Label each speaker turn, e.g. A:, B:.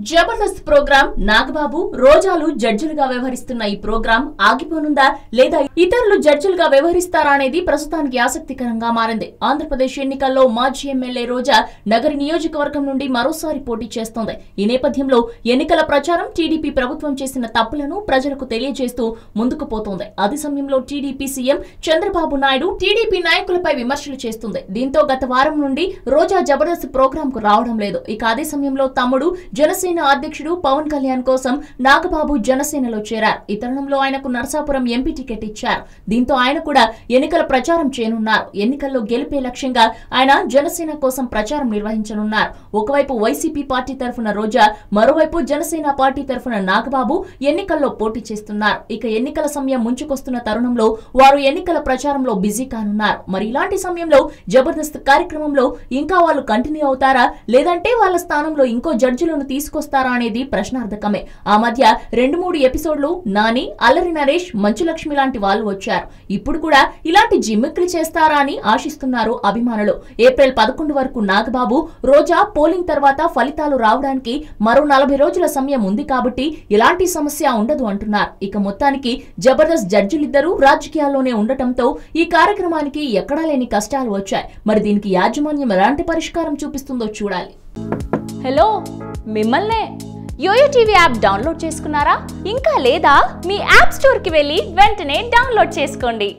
A: Jabardasth programme Nagababu రోజాలు జడ్జిలుగా వ్యవహరిస్తున్న ఈ programme ఆగిపోనుందా లేదా ఇతరులు జడ్జిలుగా వ్యవహరిస్తారా అనేది ప్రస్తుతానికి ఆసక్తికరంగా మారింది. ఆంధ్రప్రదేశ్ ఎన్నికల్లో మాజీ ఎమ్మెల్యే రోజా నగరి నియోజకవర్గం నుండి మరోసారి పోటీ చేస్తోంది. ఈ నేపథ్యంలో ఎన్నికల ప్రచారం టీడీపీ ప్రభుత్వం చేసిన తప్పులను ప్రజలకు తెలియజేస్తూ ముందుకు పోతోంది. అదే సమయంలో TDP CM Chandrababu Naidu TDP నాయకులపై విమర్శలు చేస్తుంది. దీంతో గత వారం నుండి రోజా జబర్దస్త్ ప్రోగ్రాం కు రావడం లేదు. ఇక అదే సమయంలో తమ్ముడు జనసేన అధ్యక్షుడు పవన్ కళ్యాణ్ కోసం నాగబాబు జనసేనలో చేరారు. ఈ తరుణంలో ఆయనకు నరసాపురం ఎంపీ టికెట్ ఇచ్చారు. దీంతో ఆయన కూడా ఎన్నికల ప్రచారం చేయనున్నారు. ఎన్నికల్లో గెలిపే లక్ష్యంగా ఆయన జనసేన కోసం ప్రచారం నిర్వహించనున్నారు. ఒకవైపు వైసీపీ పార్టీ తరఫున రోజా, మరోవైపు జనసేన పార్టీ తరఫున నాగబాబు ఎన్నికల్లో పోటీ చేస్తున్నారు. ఇక ఎన్నికల సమయం ముంచుకొస్తున్న తరుణంలో వారు ఎన్నికల ప్రచారంలో బిజీ కానున్నారు. మరి ఇలాంటి సమయంలో జబర్దస్త్ కార్యక్రమంలో ఇంకా వాళ్ళు కంటిన్యూ అవుతారా లేదంటే వాళ్ళ స్థానంలో ఇంకో జడ్జిలను తీసుకొస్తారా అనేది ప్రశ్నార్థకమే. ఆ మధ్య 2-3 ఎపిసోడ్లు నాని, అల్లరి నరేష్, మంచులక్ష్మి లాంటి వాళ్ళు వచ్చారు. ఇప్పుడు కూడా ఇలాంటి జిమ్మిక్లు చేస్తారా అని ఆశిస్తున్నారు అభిమానులు. ఏప్రిల్ 11 వరకు నాగబాబు, రోజా పోలింగ్ తర్వాత ఫలితాలు రావడానికి మరో 40 రోజుల సమయం ఉంది కాబట్టి ఇలాంటి సమస్య ఉండదు అంటున్నారు. ఇక మొత్తానికి జబర్దస్త్ జడ్జిలిద్దరూ రాజకీయాల్లోనే ఉండటంతో ఈ కార్యక్రమానికి ఎక్కడా లేని కష్టాలు వచ్చాయి. మరి దీనికి యాజమాన్యం ఎలాంటి పరిష్కారం చూపిస్తుందో చూడాలి.
B: హలో, మిమ్మల్నే యోయో టీవీ యాప్ డౌన్లోడ్ చేసుకున్నారా? ఇంకా లేదా? మీ యాప్ స్టోర్ కి వెళ్ళి వెంటనే డౌన్లోడ్ చేసుకోండి.